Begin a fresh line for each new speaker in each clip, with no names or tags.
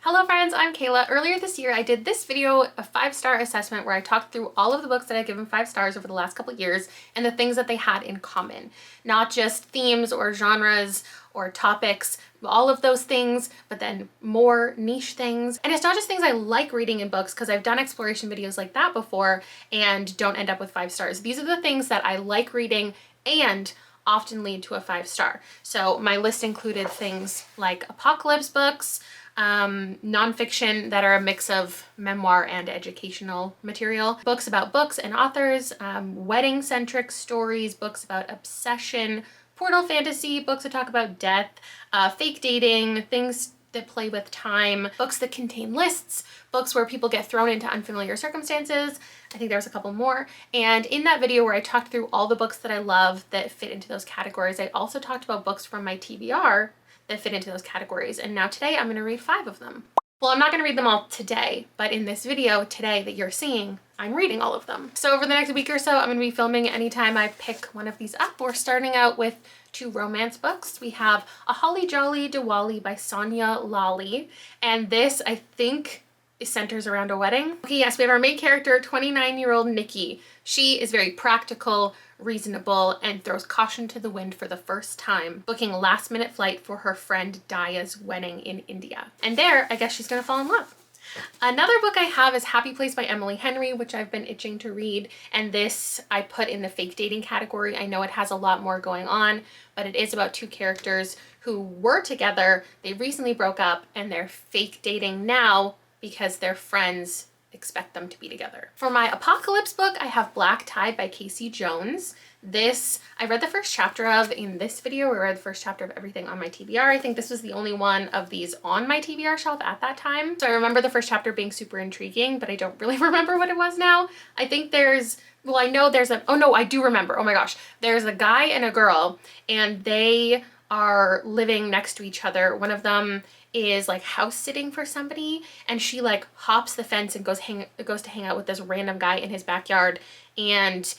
Hello friends, I'm Kayla. Earlier this year I did this video, a 5-star assessment, where I talked through all of the books that I've given 5 stars over the last couple of years and the things that they had in common. Not just themes or genres or topics, all of those things, but then more niche things. And it's not just things I like reading in books, because I've done exploration videos like that before and don't end up with 5 stars. These are the things that I like reading and often lead to a 5-star. So my list included things like apocalypse books, nonfiction that are a mix of memoir and educational material, books about books and authors, wedding-centric stories, books about obsession, portal fantasy, books that talk about death, fake dating, things that play with time, books that contain lists, books where people get thrown into unfamiliar circumstances. I think there was a couple more. And in that video where I talked through all the books that I love that fit into those categories, I also talked about books from my TBR that fit into those categories. And now today I'm going to read 5 of them. Well, I'm not going to read them all today, but in this video today that you're seeing, I'm reading all of them. So over the next week or so, I'm going to be filming anytime I pick one of these up. We're starting out with 2 romance books. We have A Holly Jolly Diwali by Sonia Lally, and this, I think, centers around a wedding. Okay, yes, we have our main character, 29-year-old Nikki. She is very practical, reasonable, and throws caution to the wind for the first time, booking a last-minute flight for her friend Daya's wedding in India. And there, I guess she's gonna fall in love. Another book I have is Happy Place by Emily Henry, which I've been itching to read, and this I put in the fake dating category. I know it has a lot more going on, but it is about 2 characters who were together, they recently broke up, and they're fake dating now because their friends expect them to be together. For my apocalypse book, I have Black Tide by Casey Jones. This, I read the first chapter of in this video. I read the first chapter of everything on my TBR. I think this was the only one of these on my TBR shelf at that time. So I remember the first chapter being super intriguing, but I don't really remember what it was now. I think there's, well, I know there's a, oh no, I do remember. Oh my gosh. There's a guy and a girl, and they are living next to each other. One of them is like house sitting for somebody, and she like hops the fence and goes to hang out with this random guy in his backyard, and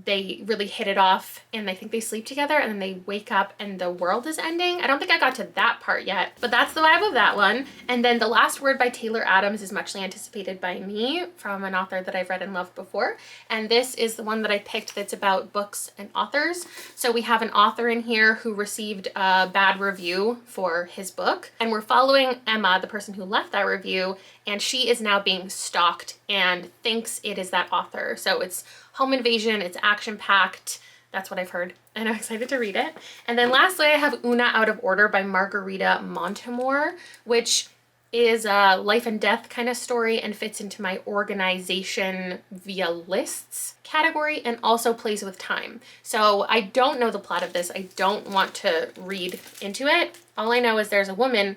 they really hit it off, and I think they sleep together, and then they wake up and the world is ending. I don't think I got to that part yet, but that's the vibe of that one. And then The Last Word by Taylor Adams is muchly anticipated by me, from an author that I've read and loved before. And this is the one that I picked that's about books and authors. So we have an author in here who received a bad review for his book, and we're following Emma, the person who left that review, and she is now being stalked and thinks it is that author. So it's home invasion, it's action-packed, that's what I've heard, and I'm excited to read it. And then lastly, I have Oona Out of Order by Margarita Montemore, which is a life and death kind of story and fits into my organization via lists category, and also plays with time. So I don't know the plot of this. I don't want to read into it. All I know is there's a woman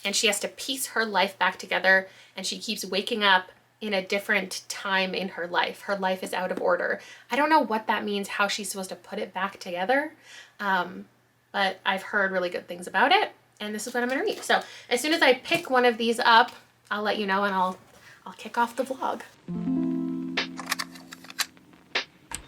and she has to piece her life back together, and she keeps waking up in a different time in her life. Her life is out of order. I don't know what that means, how she's supposed to put it back together, but I've heard really good things about it, and this is what I'm gonna read. So as soon as I pick one of these up, I'll let you know, and I'll kick off the vlog.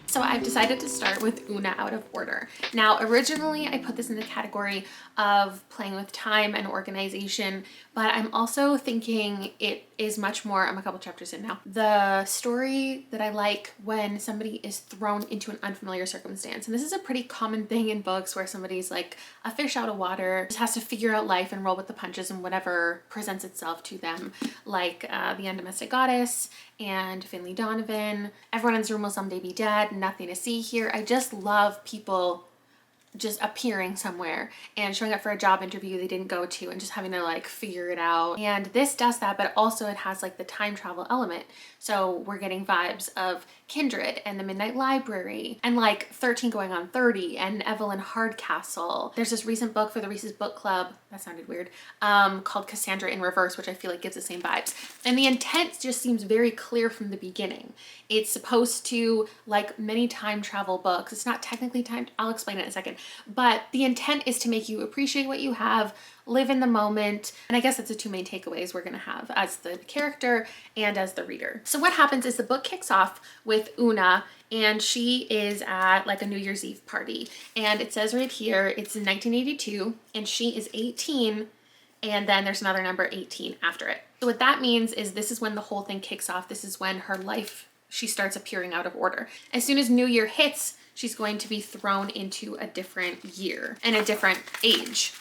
So I've decided to start with Oona Out of Order. Now, originally I put this in the category of playing with time and organization, but I'm also thinking it is much more, I'm a couple chapters in now, the story that I like when somebody is thrown into an unfamiliar circumstance. And this is a pretty common thing in books, where somebody's like a fish out of water, just has to figure out life and roll with the punches and whatever presents itself to them, like The Undomestic Goddess and Finley Donovan. Everyone in this room will someday be dead, nothing to see here. I just love people just appearing somewhere and showing up for a job interview they didn't go to and just having to like figure it out. And this does that, but also it has like the time travel element. So we're getting vibes of Kindred and the Midnight Library and like 13 Going on 30 and Evelyn Hardcastle. There's this recent book for the Reese's Book Club, that sounded weird, called Cassandra in Reverse, which I feel like gives the same vibes. And the intent just seems very clear from the beginning. It's supposed to, like many time travel books, it's not technically time, I'll explain it in a second, but the intent is to make you appreciate what you have, live in the moment. And I guess that's the 2 main takeaways we're gonna have as the character and as the reader. So what happens is the book kicks off with Oona, and she is at like a New Year's Eve party. And it says right here, it's in 1982, and she is 18, and then there's another number 18 after it. So what that means is this is when the whole thing kicks off. This is when her life, she starts appearing out of order. As soon as New Year hits, she's going to be thrown into a different year and a different age.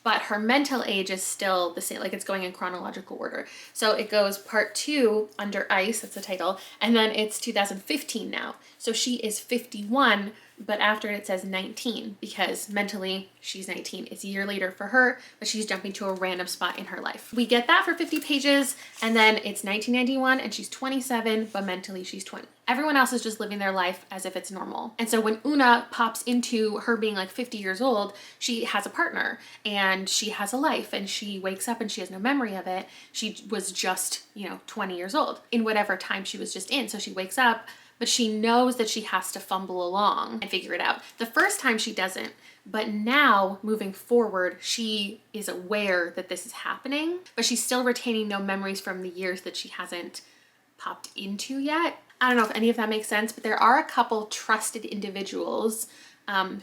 But her mental age is still the same, like it's going in chronological order. So it goes part 2 under ice, that's the title, and then it's 2015 now. So she is 51, but after it says 19 because mentally she's 19. It's a year later for her, but she's jumping to a random spot in her life. We get that for 50 pages, and then it's 1991 and she's 27, but mentally she's 20. Everyone else is just living their life as if it's normal. And so when Oona pops into her being like 50 years old, she has a partner and she has a life, and she wakes up and she has no memory of it. She was just, 20 years old in whatever time she was just in. So she wakes up, but she knows that she has to fumble along and figure it out. The first time she doesn't, but now moving forward, she is aware that this is happening, but she's still retaining no memories from the years that she hasn't popped into yet. I don't know if any of that makes sense, but there are a couple trusted individuals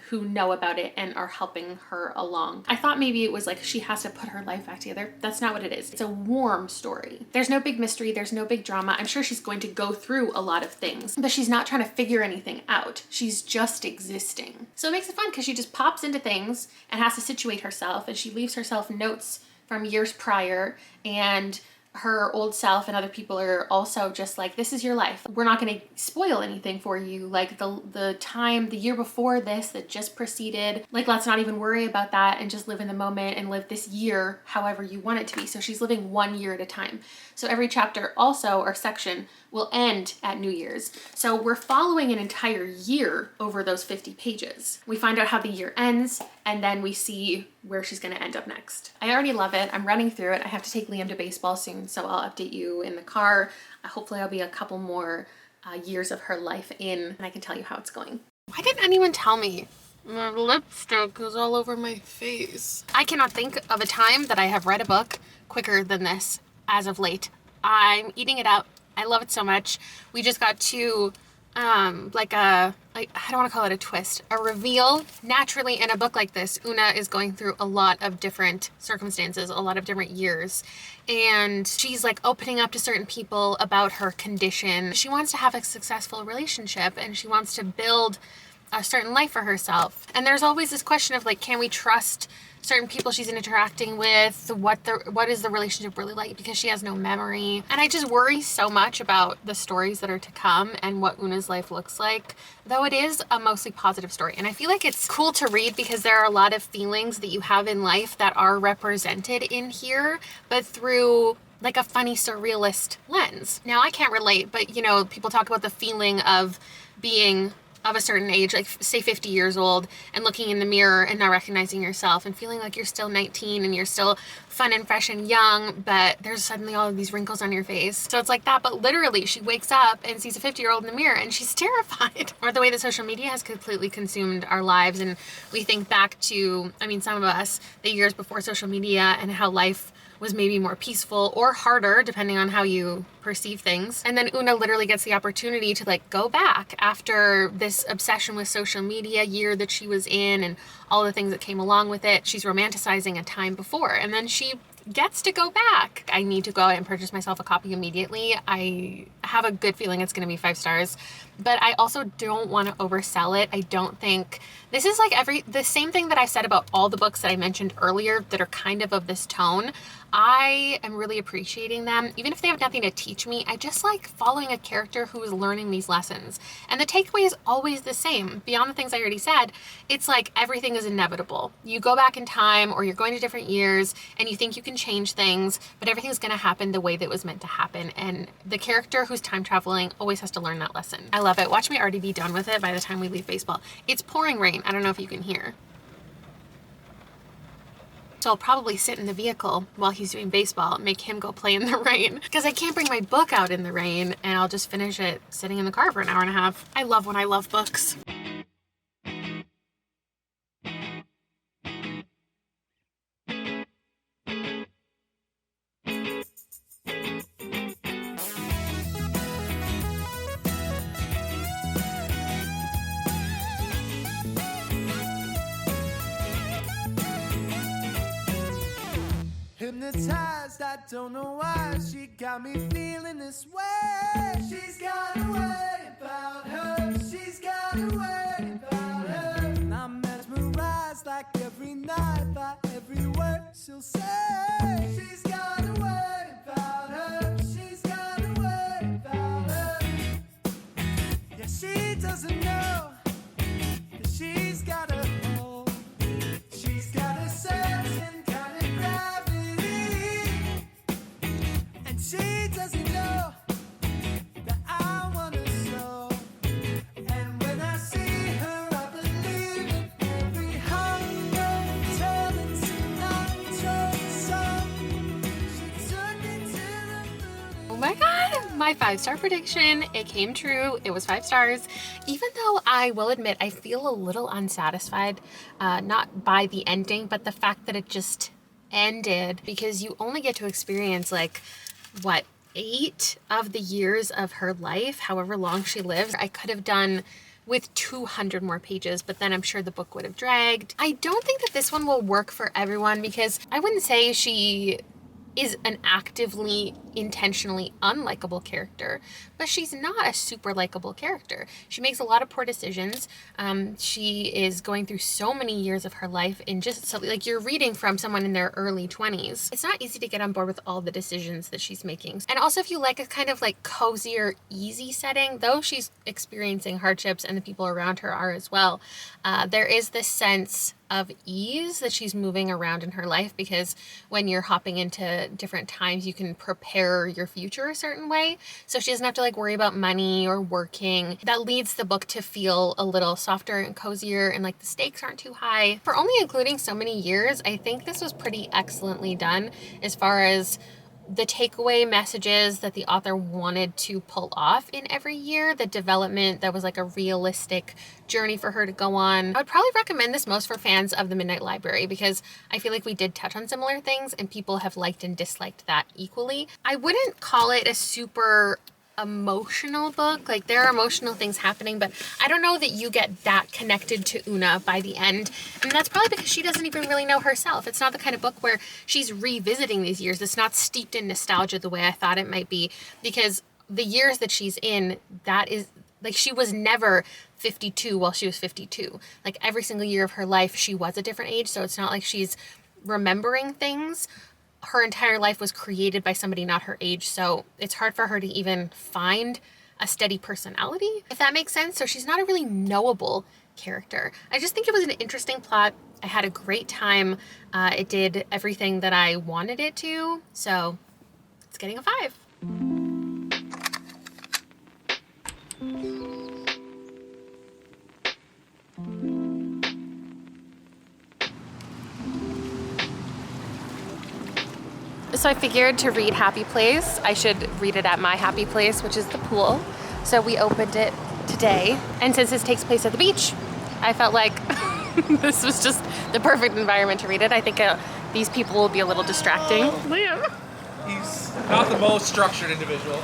who know about it and are helping her along. I thought maybe it was like she has to put her life back together. That's not what it is. It's a warm story. There's no big mystery. There's no big drama. I'm sure she's going to go through a lot of things, but she's not trying to figure anything out. She's just existing. So it makes it fun because she just pops into things and has to situate herself, and she leaves herself notes from years prior, and her old self and other people are also just like, this is your life. We're not going to spoil anything for you. Like the year before this that just preceded, like, let's not even worry about that and just live in the moment and live this year however you want it to be. So she's living 1 year at a time. So every chapter also, or section, will end at New Year's. So we're following an entire year over those 50 pages. We find out how the year ends, and then we see where she's going to end up next. I already love it. I'm running through it. I have to take Liam to baseball soon, so I'll update you in the car. Hopefully I'll be a couple more years of her life in, and I can tell you how it's going. Why didn't anyone tell me? My lipstick is all over my face. I cannot think of a time that I have read a book quicker than this as of late. I'm eating it up. I love it so much. We just got to I don't want to call it a twist, a reveal. Naturally, in a book like this, Oona is going through a lot of different circumstances, a lot of different years, and she's like opening up to certain people about her condition. She wants to have a successful relationship, and she wants to build a certain life for herself. And there's always this question of like, can we trust certain people she's interacting with? What is the relationship really like? Because she has no memory. And I just worry so much about the stories that are to come and what Oona's life looks like, though it is a mostly positive story. And I feel like it's cool to read because there are a lot of feelings that you have in life that are represented in here, but through like a funny surrealist lens. Now I can't relate, but people talk about the feeling of being of a certain age, like say 50 years old, and looking in the mirror and not recognizing yourself and feeling like you're still 19 and you're still fun and fresh and young, but there's suddenly all of these wrinkles on your face. So it's like that, but literally she wakes up and sees a 50-year-old in the mirror and she's terrified. Or the way that social media has completely consumed our lives, and we think back to, some of us, the years before social media and how life was maybe more peaceful or harder depending on how you perceive things. And then Oona literally gets the opportunity to like go back after this obsession with social media year that she was in and all the things that came along with it. She's romanticizing a time before, and then she gets to go back. I need to go out and purchase myself a copy immediately. I have a good feeling it's going to be 5 stars, but I also don't want to oversell it. I don't think this is like the same thing that I said about all the books that I mentioned earlier that are kind of this tone. I am really appreciating them. Even if they have nothing to teach me, I just like following a character who is learning these lessons. And the takeaway is always the same. Beyond the things I already said, it's like everything is inevitable. You go back in time, or you're going to different years and you think you can change things, but everything's going to happen the way that it was meant to happen. And the character who's time traveling always has to learn that lesson. I love it. Watch me already be done with it by the time we leave baseball. It's pouring rain. I don't know if you can hear. So I'll probably sit in the vehicle while he's doing baseball and make him go play in the rain, because I can't bring my book out in the rain, and I'll just finish it sitting in the car for an hour and a half. I love when I love books.
hypnotized, I don't know why she got me feeling this way. She's got a way about her. She's got a way about her. And I'm mesmerized like every night by every word she'll say. She's got a way about her. She's got a way about her. Yeah, she doesn't know that she's got a hold. She's got a certain kind of gravity, and she doesn't know that I want her so. And when I see her, I believe in every hunger, turning Sinatra song. She took me to the moon.
Oh my god, my 5-star prediction, it came true. It was 5 stars. Even though I will admit I feel a little unsatisfied, not by the ending, but the fact that it just ended, because you only get to experience like, what, 8 of the years of her life, however long she lives. I could have done with 200 more pages, but then I'm sure the book would have dragged. I don't think that this one will work for everyone, because I wouldn't say she is an actively, intentionally unlikable character, but she's not a super likable character. She makes a lot of poor decisions. She is going through so many years of her life in just, so, like, you're reading from someone in their early 20s. It's not easy to get on board with all the decisions that she's making. And also, if you like a kind of like cozier, easy setting, though she's experiencing hardships and the people around her are as well, there is this sense of ease that she's moving around in her life, because when you're hopping into different times, you can prepare your future a certain way. So she doesn't have to like worry about money or working. That leads the book to feel a little softer and cozier, and like the stakes aren't too high. For only including so many years, I think this was pretty excellently done as far as the takeaway messages that the author wanted to pull off in every year, the development that was like a realistic journey for her to go on. I would probably recommend this most for fans of The Midnight Library, because I feel like we did touch on similar things and people have liked and disliked that equally. I wouldn't call it a super emotional book. Like, there are emotional things happening, but I don't know that you get that connected to Oona by the end. And that's probably because she doesn't even really know herself. It's not the kind of book where she's revisiting these years. It's not steeped in nostalgia the way I thought it might be, because the years that she's in, that is like, she was never 52 while she was 52. Like, every single year of her life, she was a different age. So it's not like she's remembering things. Her entire life was created by somebody not her age, so it's hard for her to even find a steady personality, if that makes sense. So she's not a really knowable character. I just think it was an interesting plot. I had a great time. It did everything that I wanted it to, so it's getting a 5. So I figured to read Happy Place, I should read it at my happy place, which is the pool. So we opened it today. And since this takes place at the beach, I felt like this was just the perfect environment to read it. I think these people will be a little distracting. Liam.
He's not the most structured individual.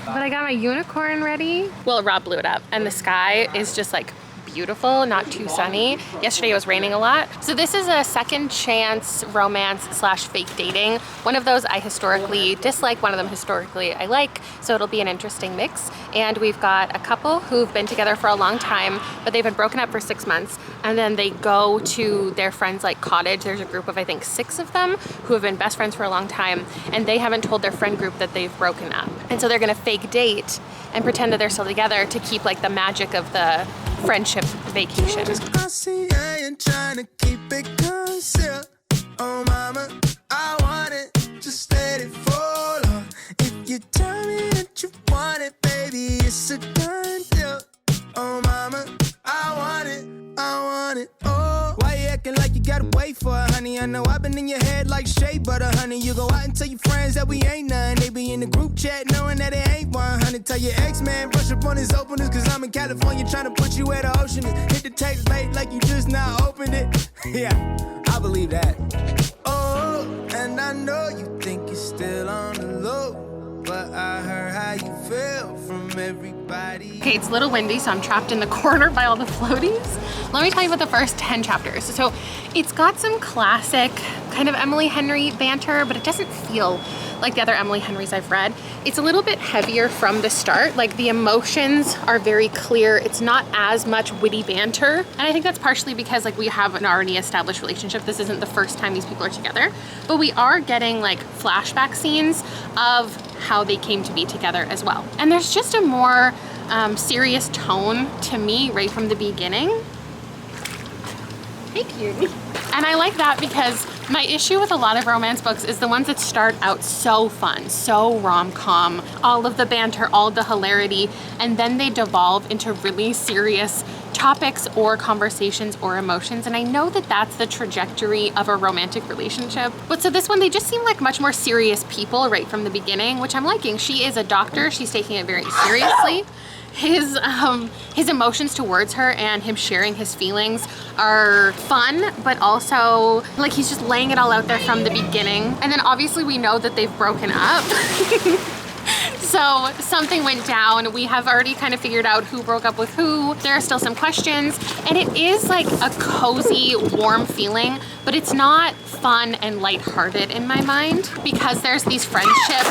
But I got my unicorn ready. Well, Rob blew it up, and the sky is just like beautiful, not too sunny. Yesterday it was raining a lot. So this is a second chance romance / fake dating. One of those I historically dislike, one of them historically I like, so it'll be an interesting mix. And we've got a couple who've been together for a long time, but they've been broken up for 6 months, and then they go to their friend's like cottage. There's a group of, I think, 6 of them who have been best friends for a long time, and they haven't told their friend group that they've broken up. And so they're gonna fake date and pretend that they're still together to keep like the magic of the friendship vacation.
I see I ain't trying to keep it concealed. Oh mama, I want it, just let it fall on. If you tell me that you want it, baby, it's a done deal. Oh mama, I want it, oh. Why you acting like you gotta wait for it, honey? I know I've been in your head like shea butter, honey. You go out and tell your friends that we ain't none. They be in the group chat knowing that it ain't 100. Tell your ex-man, brush up on his openers, cause I'm in California trying to put you where the ocean is. Hit the text late like you just now opened it. Yeah, I believe that. Oh, and I know you think you're still on the low, but I heard how you feel from from everybody.
Okay, it's a little windy, so I'm trapped in the corner by all the floaties. Let me tell you about the first 10 chapters. So it's got some classic kind of Emily Henry banter, but it doesn't feel like the other Emily Henrys I've read. It's a little bit heavier from the start. Like the emotions are very clear. It's not as much witty banter. And I think that's partially because like we have an already established relationship. This isn't the first time these people are together, but we are getting like flashback scenes of how they came to be together as well. And there's just a more serious tone to me right from the beginning. Hey, cutie. And I like that because my issue with a lot of romance books is the ones that start out so fun, so rom-com, all of the banter, all of the hilarity, and then they devolve into really serious topics or conversations or emotions. And I know that that's the trajectory of a romantic relationship. But so this one, they just seem like much more serious people right from the beginning, which I'm liking. She is a doctor. She's taking it very seriously. His emotions towards her and him sharing his feelings are fun, but also like he's just laying it all out there from the beginning. And then obviously we know that they've broken up. So something went down. We have already kind of figured out who broke up with who. There are still some questions, and it is like a cozy, warm feeling, but it's not fun and lighthearted in my mind because there's these friendship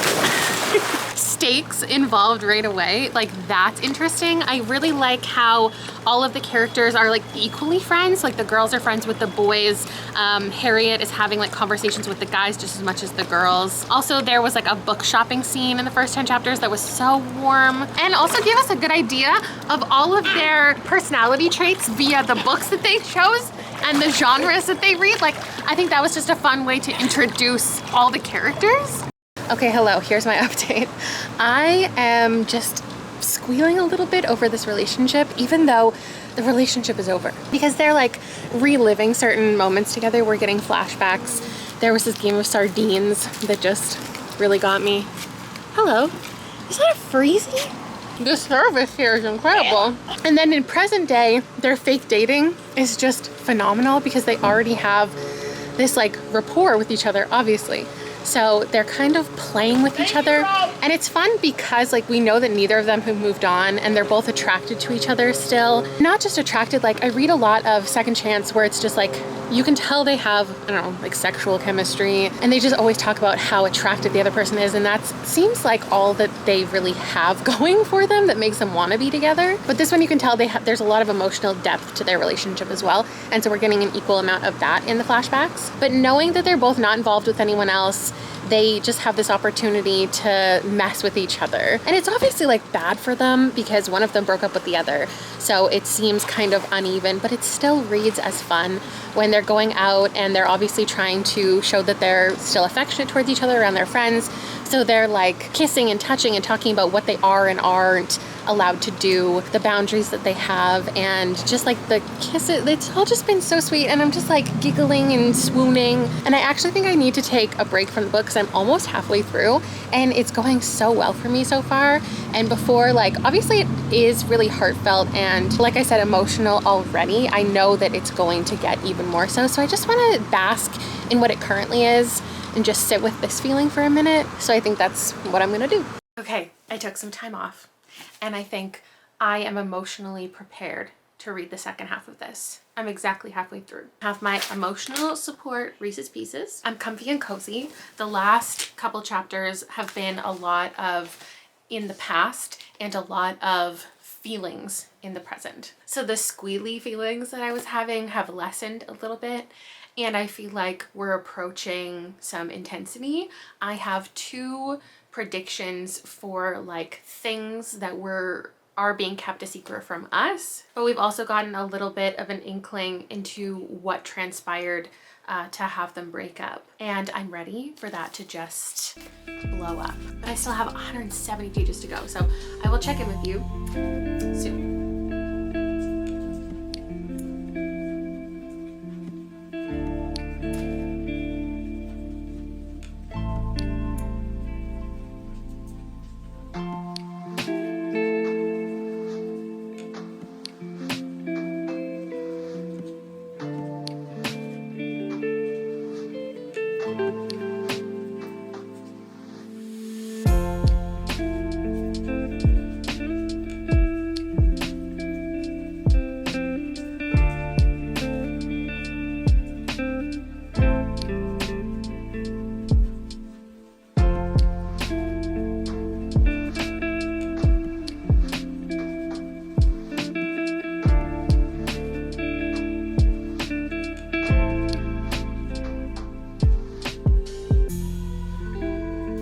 stakes involved right away. Like that's interesting. I really like how all of the characters are like equally friends. Like the girls are friends with the boys. Harriet is having like conversations with the guys just as much as the girls. Also, there was like a book shopping scene in the first 10 chapters that was so warm and also gave us a good idea of all of their personality traits via the books that they chose and the genres that they read. Like, I think that was just a fun way to introduce all the characters. Okay, hello, here's my update. I am just squealing a little bit over this relationship, even though the relationship is over. Because they're like reliving certain moments together. We're getting flashbacks. There was this game of sardines that just really got me. Hello, is that a freezy? The service here is incredible. And then in present day, their fake dating is just phenomenal because they already have this like rapport with each other, obviously. So they're kind of playing with each other, and it's fun because like we know that neither of them have moved on and they're both attracted to each other still. Not just attracted, like I read a lot of second chance where it's just like you can tell they have, I don't know, like sexual chemistry, and they just always talk about how attracted the other person is, and that seems like all that they really have going for them that makes them want to be together. But this one you can tell there's a lot of emotional depth to their relationship as well, and so we're getting an equal amount of that in the flashbacks. But knowing that they're both not involved with anyone else, they just have this opportunity to mess with each other. And it's obviously like bad for them because one of them broke up with the other. So it seems kind of uneven, but it still reads as fun when they're going out and they're obviously trying to show that they're still affectionate towards each other around their friends. So they're like kissing and touching and talking about what they are and aren't allowed to do, the boundaries that they have, and just like the kisses. It's all just been so sweet, and I'm just like giggling and swooning. And I actually think I need to take a break from the book because I'm almost halfway through and it's going so well for me so far. And before, like obviously it is really heartfelt and like I said, emotional already. I know that it's going to get even more so. So I just want to bask in what it currently is and just sit with this feeling for a minute. So I think that's what I'm gonna do. Okay, I took some time off, and I think I am emotionally prepared to read the second half of this. I'm exactly halfway through. I have my emotional support Reese's Pieces. I'm comfy and cozy. The last couple chapters have been a lot of in the past and a lot of feelings in the present. So the squealy feelings that I was having have lessened a little bit, and I feel like we're approaching some intensity. I have 2 predictions for like things that are being kept a secret from us, but we've also gotten a little bit of an inkling into what transpired to have them break up, and I'm ready for that to just blow up. But I still have 170 pages to go, so I will check in with you soon.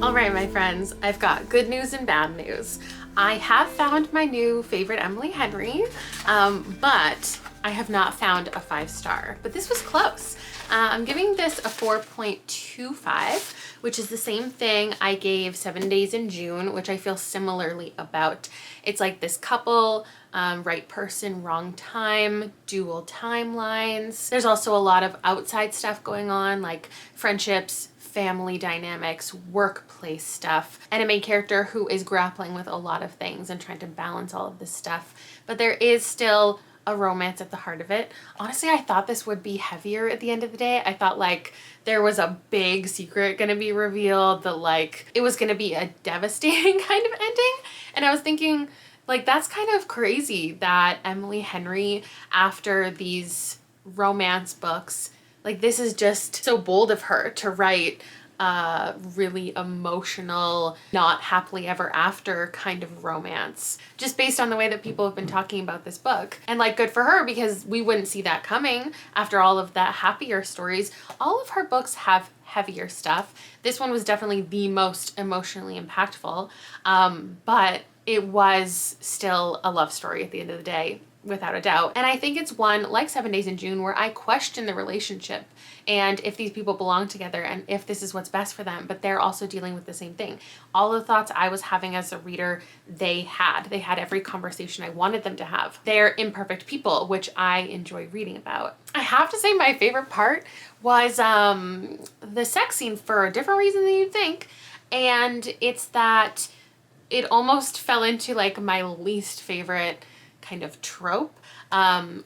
All right, my friends, I've got good news and bad news. I have found my new favorite Emily Henry, but I have not found a 5-star, but this was close. I'm giving this a 4.25, which is the same thing I gave 7 Days in June, which I feel similarly about. It's like this couple, right person, wrong time, dual timelines. There's also a lot of outside stuff going on, like friendships, family dynamics, workplace stuff, and a main character who is grappling with a lot of things and trying to balance all of this stuff. But there is still a romance at the heart of it. Honestly, I thought this would be heavier at the end of the day. I thought like there was a big secret gonna be revealed, that like it was gonna be a devastating kind of ending. And I was thinking, like, that's kind of crazy that Emily Henry, after these romance books, like this is just so bold of her to write a really emotional, not happily ever after kind of romance, just based on the way that people have been talking about this book. And like, good for her, because we wouldn't see that coming after all of that happier stories. All of her books have heavier stuff. This one was definitely the most emotionally impactful, but it was still a love story at the end of the day, without a doubt. And I think it's one, like 7 Days in June, where I question the relationship and if these people belong together and if this is what's best for them, but they're also dealing with the same thing. All the thoughts I was having as a reader, they had every conversation I wanted them to have. They're imperfect people, which I enjoy reading about. I have to say my favorite part was the sex scene, for a different reason than you'd think. And it's that it almost fell into like my least favorite kind of trope,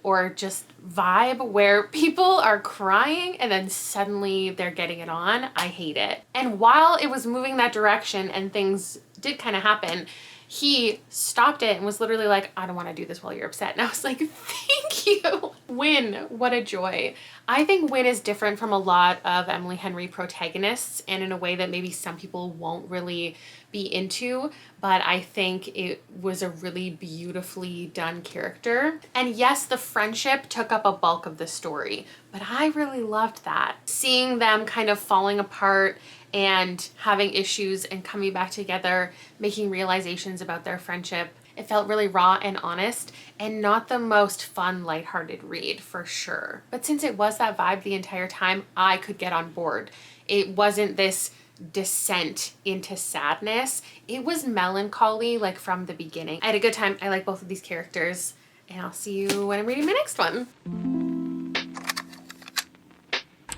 or just vibe, where people are crying and then suddenly they're getting it on. I hate it. And while it was moving that direction and things did kind of happen, he stopped it and was literally like, I don't want to do this while you're upset. And I was like, thank you. Win, what a joy. I think Win is different from a lot of Emily Henry protagonists, and in a way that maybe some people won't really be into, but I think it was a really beautifully done character. And yes, the friendship took up a bulk of the story, but I really loved that. Seeing them kind of falling apart and having issues and coming back together, making realizations about their friendship. It felt really raw and honest, and not the most fun, lighthearted read, for sure. But since it was that vibe the entire time, I could get on board. It wasn't this descent into sadness. It was melancholy, like from the beginning. I had a good time. I like both of these characters, and I'll see you when I'm reading my next one.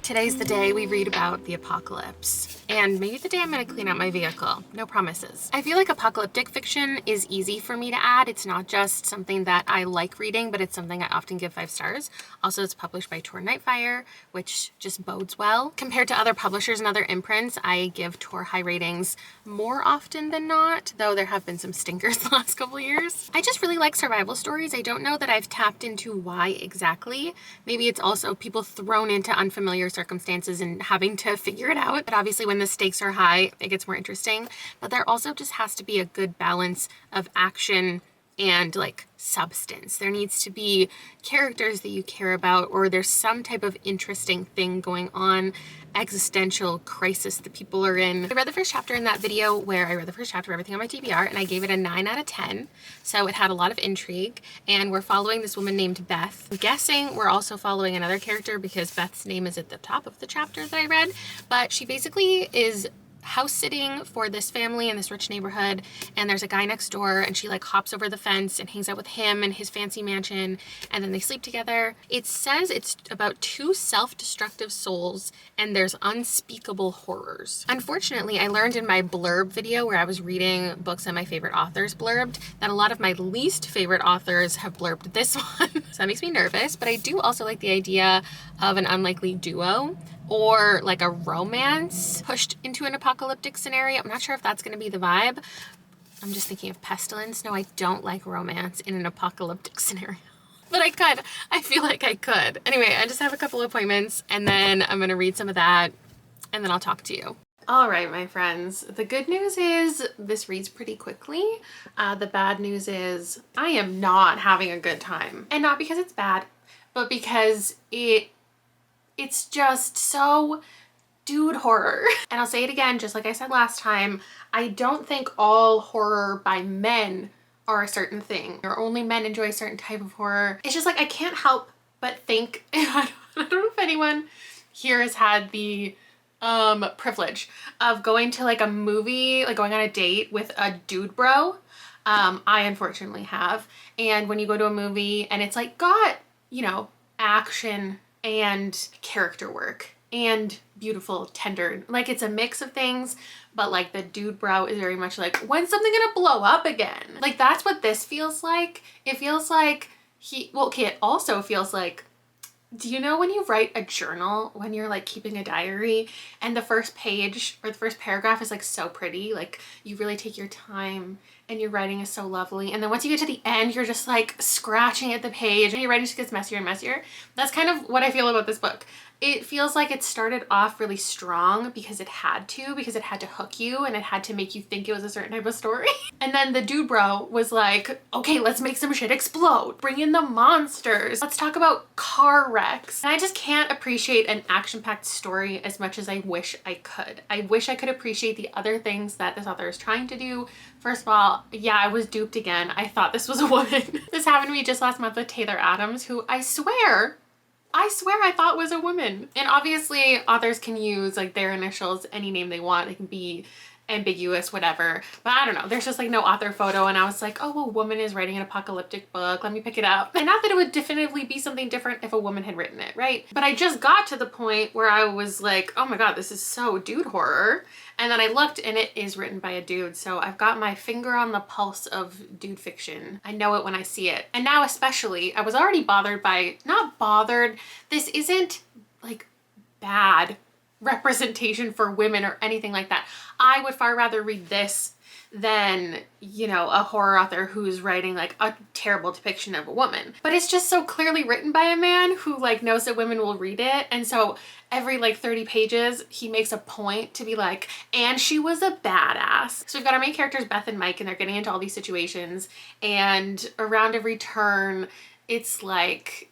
Today's the day we read about the apocalypse. And maybe the day I'm gonna clean out my vehicle. No promises. I feel like apocalyptic fiction is easy for me to add. It's not just something that I like reading, but it's something I often give 5 stars. Also, it's published by Tor Nightfire, which just bodes well. Compared to other publishers and other imprints, I give Tor high ratings more often than not, though there have been some stinkers the last couple years. I just really like survival stories. I don't know that I've tapped into why exactly. Maybe it's also people thrown into unfamiliar circumstances and having to figure it out. But obviously when the stakes are high, it gets more interesting. But there also just has to be a good balance of action and like substance. There needs to be characters that you care about, or there's some type of interesting thing going on, existential crisis that people are in. I read the first chapter in that video where I read the first chapter of everything on my TBR, and I gave it a 9 out of 10. So it had a lot of intrigue, and we're following this woman named Beth. I'm guessing we're also following another character because Beth's name is at the top of the chapter that I read, but she basically is house sitting for this family in this rich neighborhood, and there's a guy next door, and she like hops over the fence and hangs out with him in his fancy mansion, and then they sleep together. It says it's about 2 self-destructive souls and there's unspeakable horrors. Unfortunately, I learned in my blurb video where I was reading books that my favorite authors blurbed that a lot of my least favorite authors have blurbed this one. So that makes me nervous, but I do also like the idea of an unlikely duo or like a romance pushed into an apocalyptic scenario. I'm not sure if that's going to be the vibe. I'm just thinking of pestilence. No, I don't like romance in an apocalyptic scenario. But I could. I feel like I could. Anyway, I just have a couple appointments, and then I'm going to read some of that, and then I'll talk to you. All right, my friends. The good news is this reads pretty quickly. The bad news is I am not having a good time. And not because it's bad, but because it's just so dude horror. And I'll say it again, just like I said last time, I don't think all horror by men are a certain thing, or only men enjoy a certain type of horror. It's just like I can't help but think, I don't know if anyone here has had the privilege of going to like a movie, like going on a date with a dude bro. I unfortunately have. And when you go to a movie and it's like got, you know, action and character work and beautiful, tender, like it's a mix of things, but like the dude bro is very much like, when's something gonna blow up again? Like that's what this feels like. It feels like it also feels like, do you know when you write a journal, when you're like keeping a diary and the first page or the first paragraph is like so pretty, like you really take your time and your writing is so lovely, and then once you get to the end you're just like scratching at the page and your writing just gets messier and messier. That's kind of what I feel about this book. It feels like it started off really strong because it had to hook you and it had to make you think it was a certain type of story. And then the dude bro was like, okay, let's make some shit explode. Bring in the monsters. Let's talk about car wrecks. And I just can't appreciate an action-packed story as much as I wish I could. I wish I could appreciate the other things that this author is trying to do. First of all, yeah, I was duped again. I thought this was a woman. This happened to me just last month with Taylor Adams, who I swear I thought was a woman. And obviously authors can use like their initials, any name they want. It can be ambiguous, whatever. But I don't know, there's just like no author photo and I was like, oh, a woman is writing an apocalyptic book, let me pick it up. And not that it would definitively be something different if a woman had written it, right? But I just got to the point where I was like, oh my god, this is so dude horror. And then I looked and it is written by a dude, so I've got my finger on the pulse of dude fiction. I know it when I see it. And now especially, I was already bothered by, not bothered, this isn't like bad representation for women or anything like that. I would far rather read this than, you know, a horror author who's writing like a terrible depiction of a woman. But it's just so clearly written by a man who like knows that women will read it. And so every like 30 pages, he makes a point to be like, and she was a badass. So we've got our main characters, Beth and Mike, and they're getting into all these situations. And around every turn, it's like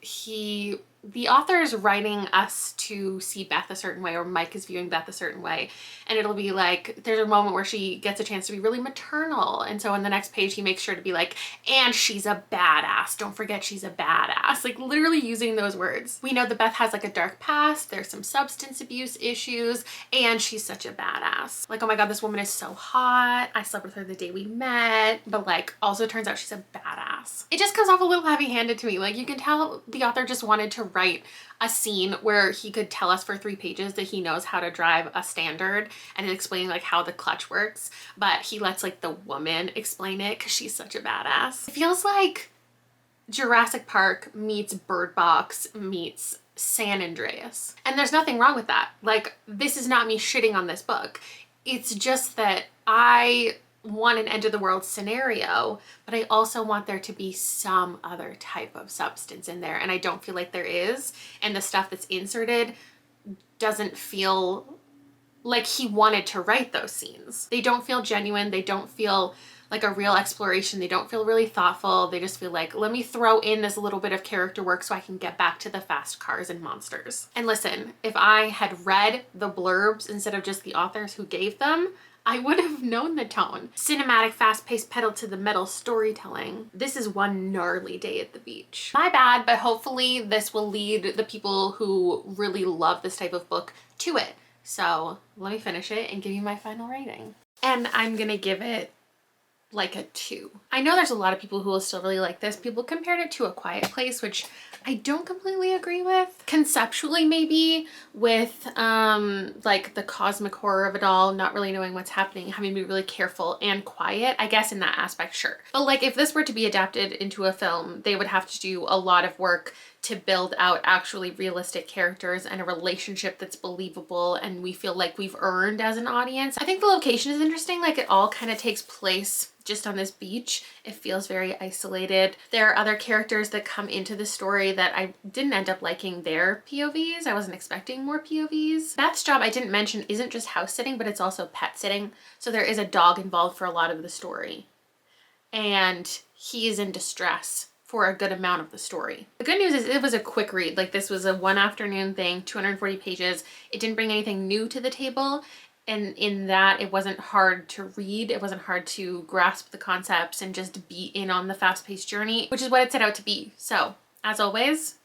the author is writing us to see Beth a certain way, or Mike is viewing Beth a certain way. And it'll be like, there's a moment where she gets a chance to be really maternal. And so on the next page, he makes sure to be like, and she's a badass. Don't forget she's a badass. Like literally using those words. We know that Beth has like a dark past. There's some substance abuse issues, and she's such a badass. Like, oh my god, this woman is so hot. I slept with her the day we met. But like, also turns out she's a badass. It just comes off a little heavy-handed to me. Like you can tell the author just wanted to write a scene where he could tell us for 3 pages that he knows how to drive a standard and explaining like how the clutch works, but he lets like the woman explain it because she's such a badass. It feels like Jurassic Park meets Bird Box meets San Andreas. And there's nothing wrong with that. Like, this is not me shitting on this book. It's just that I want an end of the world scenario, but I also want there to be some other type of substance in there, and I don't feel like there is. And the stuff that's inserted doesn't feel like he wanted to write those scenes. They don't feel genuine. They don't feel like a real exploration. They don't feel really thoughtful. They just feel like, let me throw in this little bit of character work so I can get back to the fast cars and monsters. And listen, if I had read the blurbs instead of just the authors who gave them, I would have known the tone. Cinematic, fast-paced, pedal to the metal storytelling. This is one gnarly day at the beach. My bad, but hopefully this will lead the people who really love this type of book to it. So let me finish it and give you my final rating. And I'm gonna give it like a 2. I know there's a lot of people who will still really like this. People compared it to A Quiet Place, which I don't completely agree with. Conceptually, maybe, with like the cosmic horror of it all, not really knowing what's happening, having to be really careful and quiet. I guess in that aspect, sure. But like if this were to be adapted into a film, they would have to do a lot of work to build out actually realistic characters and a relationship that's believable and we feel like we've earned as an audience. I think the location is interesting. Like it all kind of takes place just on this beach. It feels very isolated. There are other characters that come into the story that I didn't end up liking their POVs. I wasn't expecting more POVs. Beth's job, I didn't mention, isn't just house sitting, but it's also pet sitting. So there is a dog involved for a lot of the story. And he is in distress for a good amount of the story. The good news is it was a quick read. Like, this was a one afternoon thing, 240 pages. It didn't bring anything new to the table. And in that, it wasn't hard to read. It wasn't hard to grasp the concepts and just be in on the fast-paced journey, which is what it set out to be. So, as always,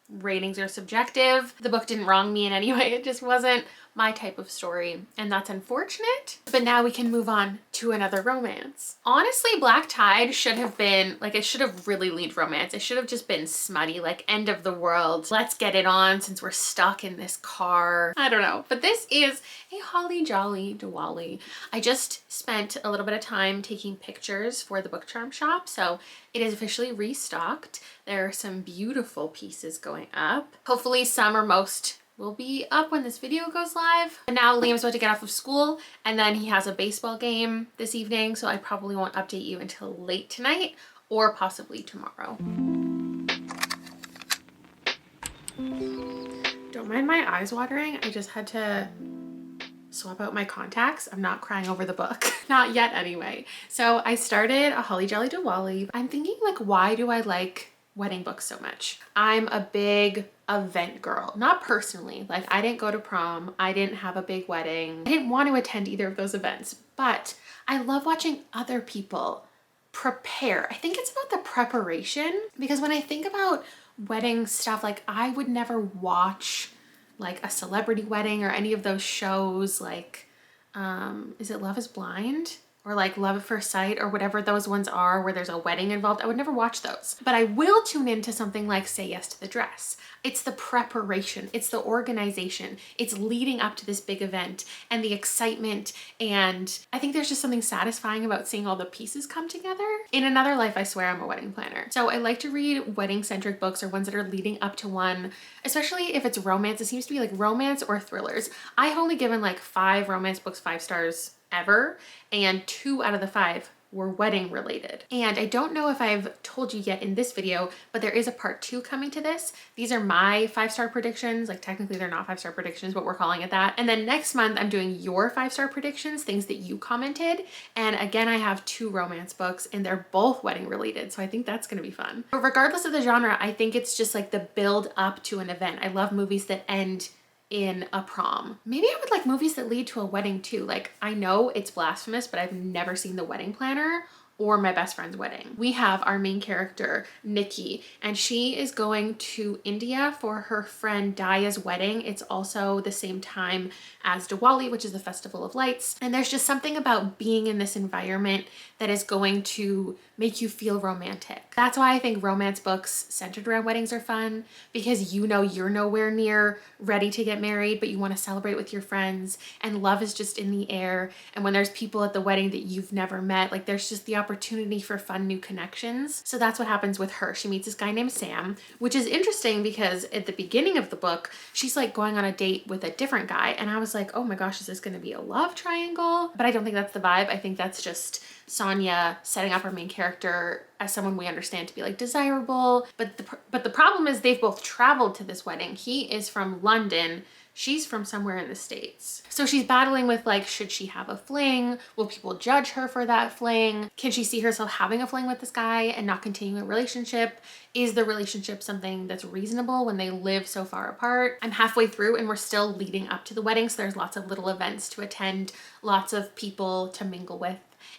ratings are subjective. The book didn't wrong me in any way. It just wasn't my type of story, and that's unfortunate. But now we can move on to another romance. Honestly, Black Tide should have been, like, it should have really lead romance. It should have just been smutty, like end of the world. Let's get it on since we're stuck in this car. I don't know. But this is a holly jolly Diwali. I just spent a little bit of time taking pictures for the book charm shop, so it is officially restocked. There are some beautiful pieces going up. Hopefully some or most will be up when this video goes live. And now Liam's about to get off of school, and then he has a baseball game this evening, so I probably won't update you until late tonight or possibly tomorrow. Don't mind my eyes watering. I just had to swap out my contacts. I'm not crying over the book. Not yet anyway. So I started a Holly Jolly Diwali. I'm thinking, like, why do I like wedding books so much? I'm a big event girl. Not personally. Like, I didn't go to prom. I didn't have a big wedding. I didn't want to attend either of those events, but I love watching other people prepare. I think it's about the preparation, because when I think about wedding stuff, like, I would never watch like a celebrity wedding or any of those shows, like is it Love is Blind or like Love at First Sight or whatever those ones are where there's a wedding involved. I would never watch those, but I will tune into something like Say Yes to the Dress. It's the preparation, it's the organization, it's leading up to this big event and the excitement, and I think there's just something satisfying about seeing all the pieces come together. In another life, I swear I'm a wedding planner. So I like to read wedding-centric books or ones that are leading up to one, especially if it's romance. It seems to be like romance or thrillers. I have only given like 5 romance books 5 stars ever, and 2 out of the 5 were wedding related. And I don't know if I've told you yet in this video, but there is a part 2 coming to this. These are my 5-star predictions. Like, technically they're not 5-star predictions, but we're calling it that. And then next month I'm doing your 5-star predictions, things that you commented. And again, I have 2 romance books and they're both wedding related. So I think that's gonna be fun. But regardless of the genre, I think it's just like the build up to an event. I love movies that end in a prom. Maybe I would like movies that lead to a wedding too. Like, I know it's blasphemous, but I've never seen The Wedding Planner or My Best Friend's Wedding. We have our main character, Nikki, and she is going to India for her friend Daya's wedding. It's also the same time as Diwali, which is the Festival of Lights. And there's just something about being in this environment that is going to make you feel romantic. That's why I think romance books centered around weddings are fun, because you know you're nowhere near ready to get married, but you want to celebrate with your friends, and love is just in the air. And when there's people at the wedding that you've never met, like, there's just the opportunity for fun new connections. So that's what happens with her. She meets this guy named Sam, which is interesting because at the beginning of the book, she's like going on a date with a different guy. And I was like, oh my gosh, is this going to be a love triangle? But I don't think that's the vibe. I think that's just Sonia setting up her main character as someone we understand to be like desirable. But the problem is they've both traveled to this wedding. He is from London. She's from somewhere in the States. So she's battling with, like, should she have a fling? Will people judge her for that fling? Can she see herself having a fling with this guy and not continuing a relationship? Is the relationship something that's reasonable when they live so far apart? I'm halfway through and we're still leading up to the wedding, so there's lots of little events to attend, lots of people to mingle with,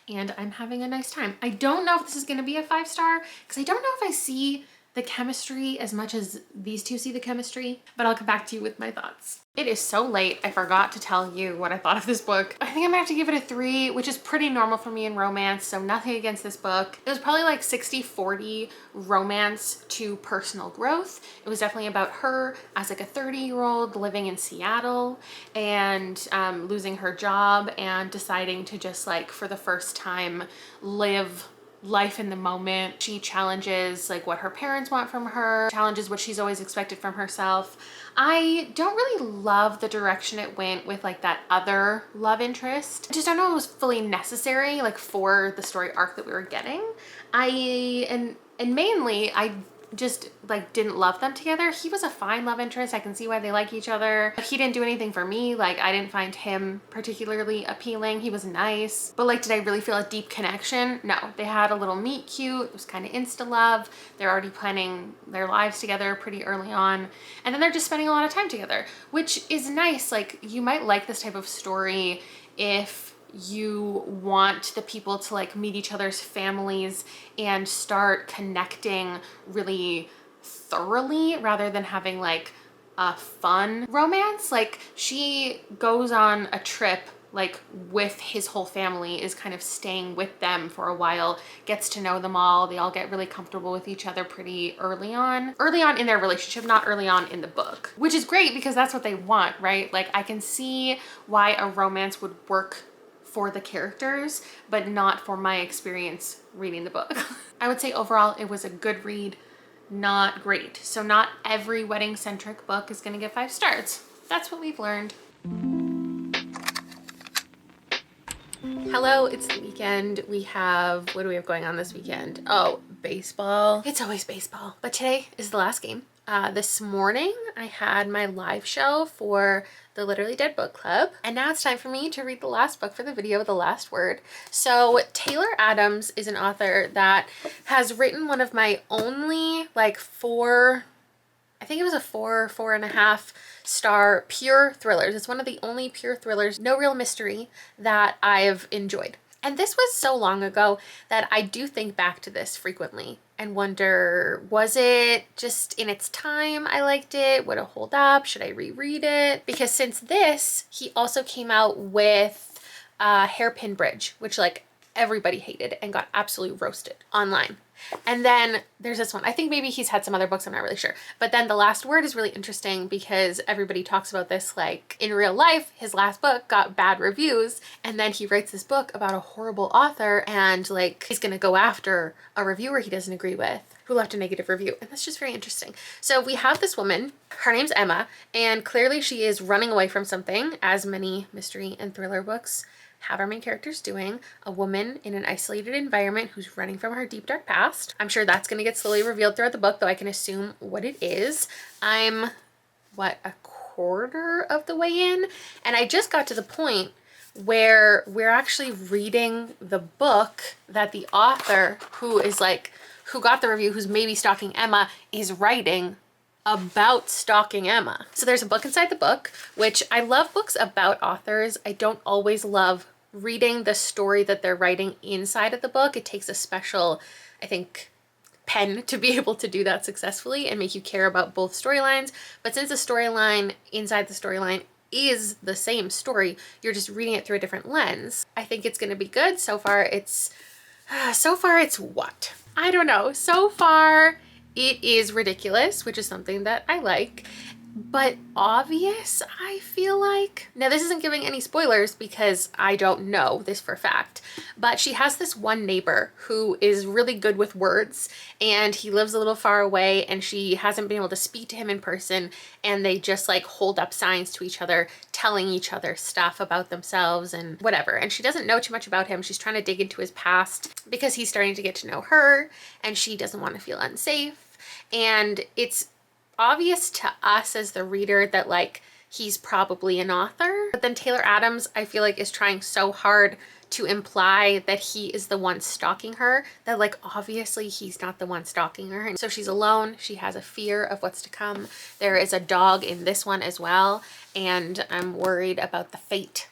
and I'm having a nice time. I don't know if this is gonna be a 5-star because I don't know if I see the chemistry as much as these two see the chemistry, but I'll come back to you with my thoughts. It is so late, I forgot to tell you what I thought of this book. I think I'm gonna have to give it a 3, which is pretty normal for me in romance, so nothing against this book. It was probably like 60-40 romance to personal growth. It was definitely about her as like a 30-year-old living in Seattle and losing her job and deciding to just, like, for the first time, live life in the moment. She challenges like what her parents want from her, challenges what she's always expected from herself. I don't really love the direction it went with like that other love interest. I just don't know if it was fully necessary like for the story arc that we were getting. And mainly I just like didn't love them together. He was a fine love interest. I can see why they like each other. But he didn't do anything for me. Like I didn't find him particularly appealing. He was nice. But like, did I really feel a deep connection? No. They had a little meet cute. It was kind of insta love. They're already planning their lives together pretty early on. And then they're just spending a lot of time together, which is nice. Like you might like this type of story if you want the people to like meet each other's families and start connecting really thoroughly rather than having like a fun romance. Like she goes on a trip like with his whole family, is kind of staying with them for a while, gets to know them all. They all get really comfortable with each other pretty early on in their relationship, not early on in the book, which is great because that's what they want, right? Like I can see why a romance would work for the characters, but not for my experience reading the book. I would say overall it was a good read, not great. So not every wedding centric book is gonna get 5 stars. That's what we've learned. Hello, it's the weekend. We have, what do we have going on this weekend? Oh, baseball. It's always baseball, but today is the last game. This morning I had my live show for the Literally Dead Book Club, and now it's time for me to read the last book for the video, The Last Word. So Taylor Adams is an author that has written one of my only like 4, I think it was a 4.5 star pure thrillers. It's one of the only pure thrillers, no real mystery, that I've enjoyed. And this was so long ago that I do think back to this frequently and wonder, was it just in its time I liked it? Would it hold up? Should I reread it? Because since this, he also came out with Hairpin Bridge, which like everybody hated and got absolutely roasted online. And then there's this one. I think maybe he's had some other books, I'm not really sure. But then The Last Word is really interesting because everybody talks about this like in real life. His last book got bad reviews, and then he writes this book about a horrible author, and like he's gonna go after a reviewer he doesn't agree with who left a negative review. And that's just very interesting. So we have this woman, her name's Emma, and clearly she is running away from something, as many mystery and thriller books have our main characters doing. A woman in an isolated environment who's running from her deep dark past. I'm sure that's going to get slowly revealed throughout the book, though I can assume what it is. I'm what, a quarter of the way in, and I just got to the point where we're actually reading the book that the author who got the review, who's maybe stalking Emma, is writing about stalking Emma. So there's a book inside the book, which I love books about authors. I don't always love reading the story that they're writing inside of the book. It takes a special, I think, pen to be able to do that successfully and make you care about both storylines. But since the storyline inside the storyline is the same story, you're just reading it through a different lens. I think it's going to be good. So far it's what? I don't know. So far it is ridiculous, which is something that I like, but obvious, I feel like. Now, this isn't giving any spoilers because I don't know this for a fact, but she has this one neighbor who is really good with words, and he lives a little far away, and she hasn't been able to speak to him in person, and they just like hold up signs to each other, telling each other stuff about themselves and whatever. And she doesn't know too much about him. She's trying to dig into his past because he's starting to get to know her, and she doesn't want to feel unsafe. And it's obvious to us as the reader that like he's probably an author, but then Taylor Adams, I feel like, is trying so hard to imply that he is the one stalking her that like obviously he's not the one stalking her. And so she's alone. She has a fear of what's to come. There is a dog in this one as well, and I'm worried about the fate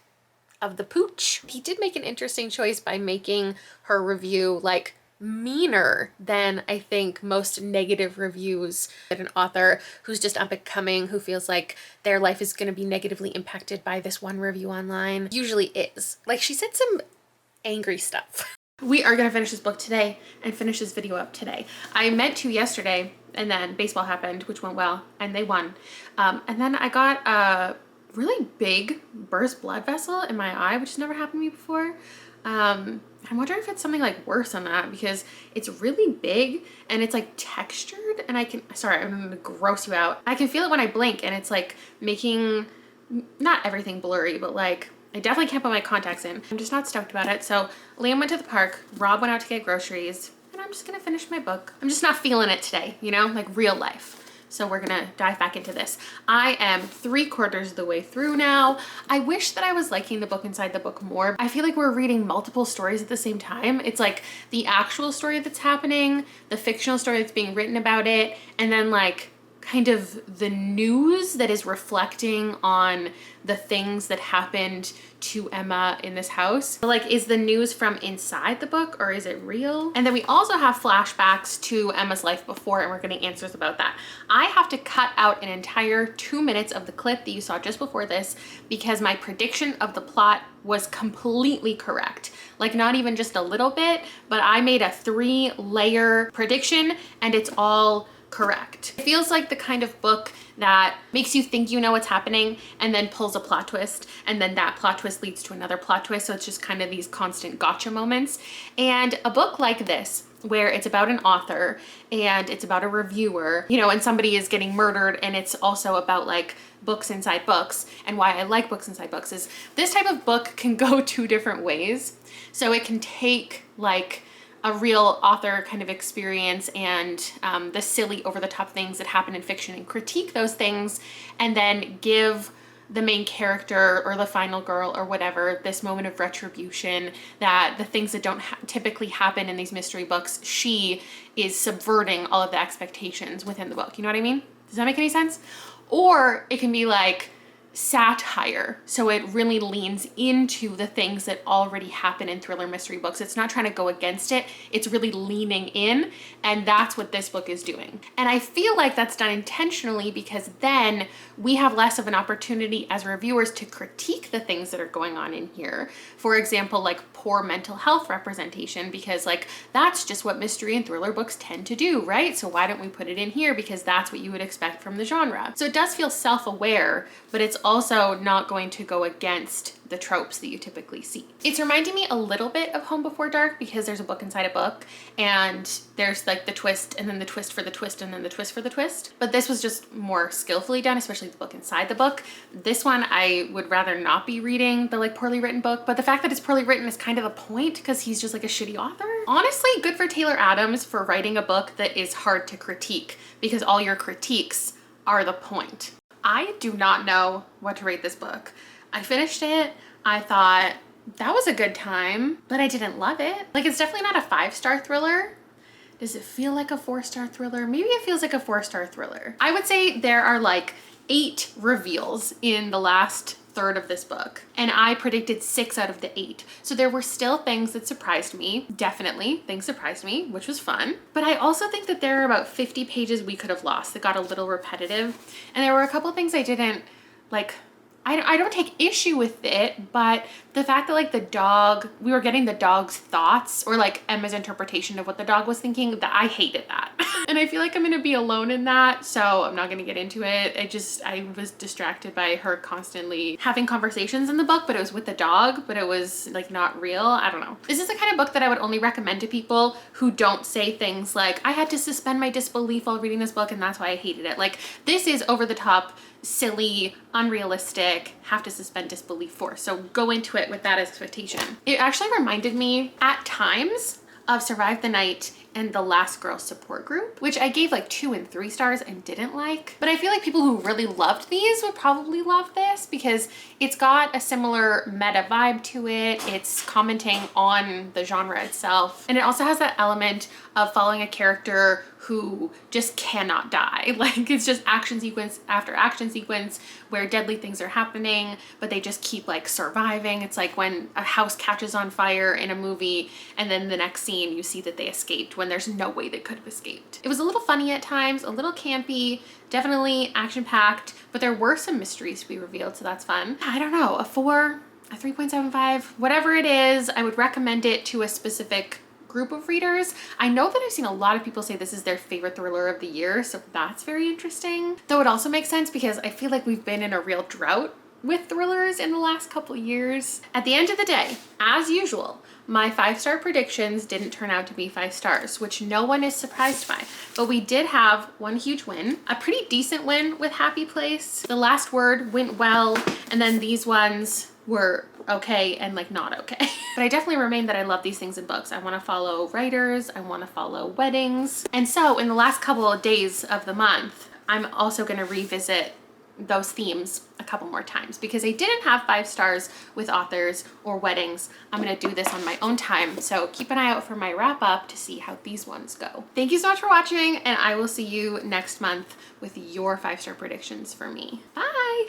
of the pooch. He did make an interesting choice by making her review like meaner than I think most negative reviews that an author who's just up and coming, who feels like their life is going to be negatively impacted by this one review online, usually is. Like, she said some angry stuff. We are going to finish this book today and finish this video up today. I meant to yesterday, and then baseball happened, which went well, and they won. And then I got a really big burst blood vessel in my eye, which has never happened to me before. I'm wondering if it's something like worse than that because it's really big and it's like textured, and sorry, I'm gonna gross you out. I can feel it when I blink, and it's like making not everything blurry, but like I definitely can't put my contacts in. I'm just not stoked about it. So Liam went to the park, Rob went out to get groceries, and I'm just gonna finish my book. I'm just not feeling it today, you know, like real life. So we're gonna dive back into this. I am 3/4 of the way through now. I wish that I was liking the book inside the book more. I feel like we're reading multiple stories at the same time. It's like the actual story that's happening, the fictional story that's being written about it, and then like kind of the news that is reflecting on the things that happened to Emma in this house. Like, is the news from inside the book or is it real? And then we also have flashbacks to Emma's life before, and we're getting answers about that. I have to cut out an entire 2 minutes of the clip that you saw just before this because my prediction of the plot was completely correct. Like, not even just a little bit, but I made a 3-layer prediction and it's all correct. It feels like the kind of book that makes you think you know what's happening and then pulls a plot twist, and then that plot twist leads to another plot twist. So it's just kind of these constant gotcha moments. And a book like this, where it's about an author and it's about a reviewer, you know, and somebody is getting murdered, and it's also about like books inside books. And why I like books inside books is this type of book can go 2 different ways. So it can take like a real author kind of experience and the silly over-the-top things that happen in fiction and critique those things, and then give the main character or the final girl or whatever this moment of retribution, that the things that don't typically happen in these mystery books, she is subverting all of the expectations within the book. You know what I mean? Does that make any sense? Or it can be like satire. So it really leans into the things that already happen in thriller mystery books. It's not trying to go against it. It's really leaning in. And that's what this book is doing. And I feel like that's done intentionally because then we have less of an opportunity as reviewers to critique the things that are going on in here. For example, like poor mental health representation, because like that's just what mystery and thriller books tend to do, right? So why don't we put it in here? Because that's what you would expect from the genre. So it does feel self-aware, but it's also not going to go against the tropes that you typically see. It's reminding me a little bit of Home Before Dark because there's a book inside a book, and there's like the twist and then the twist for the twist and then the twist for the twist. But this was just more skillfully done, especially the book inside the book. This one, I would rather not be reading the like poorly written book, but the fact that it's poorly written is kind of the point because he's just like a shitty author. Honestly, good for Taylor Adams for writing a book that is hard to critique because all your critiques are the point. I do not know what to rate this book. I finished it. I thought that was a good time, but I didn't love it. Like, it's definitely not a 5-star thriller. Does it feel like a 4-star thriller? Maybe it feels like a 4-star thriller. I would say there are like 8 reveals in the last third of this book, and I predicted 6 out of the 8. So there were still things that surprised me. Definitely things surprised me, which was fun. But I also think that there are about 50 pages we could have lost that got a little repetitive. And there were a couple things I didn't like. I don't take issue with it, but the fact that like the dog, we were getting the dog's thoughts or like Emma's interpretation of what the dog was thinking, that I hated that. And I feel like I'm gonna be alone in that, so I'm not gonna get into it. I was distracted by her constantly having conversations in the book, but it was with the dog, but it was like not real. I don't know. This is the kind of book that I would only recommend to people who don't say things like, I had to suspend my disbelief while reading this book and that's why I hated it. Like, this is over the top, silly, unrealistic, have to suspend disbelief for. So go into it with that expectation. It actually reminded me at times of Survive the Night and The Last Girl Support Group, which I gave like 2 and 3 stars and didn't like. But I feel like people who really loved these would probably love this because it's got a similar meta vibe to it. It's commenting on the genre itself. And it also has that element of following a character who just cannot die. Like, it's just action sequence after action sequence where deadly things are happening, but they just keep like surviving. It's like when a house catches on fire in a movie and then the next scene you see that they escaped when there's no way they could have escaped. It was a little funny at times, a little campy, definitely action-packed, but there were some mysteries to be revealed, so that's fun. I don't know, a 4, a 3.75, whatever it is, I would recommend it to a specific group of readers. I know that I've seen a lot of people say this is their favorite thriller of the year, so that's very interesting. Though it also makes sense because I feel like we've been in a real drought with thrillers in the last couple years. At the end of the day, as usual, my 5-star predictions didn't turn out to be 5 stars, which no one is surprised by. But we did have one huge win, a pretty decent win with Happy Place. The Last Word went well, and then these ones were okay and like not okay. But I definitely remain that I love these things in books. I want to follow writers, I want to follow weddings. And so in the last couple of days of the month, I'm also going to revisit those themes a couple more times because I didn't have 5 stars with authors or weddings. I'm going to do this on my own time. So keep an eye out for my wrap up to see how these ones go. Thank you so much for watching, and I will see you next month with your 5-star predictions for me. Bye.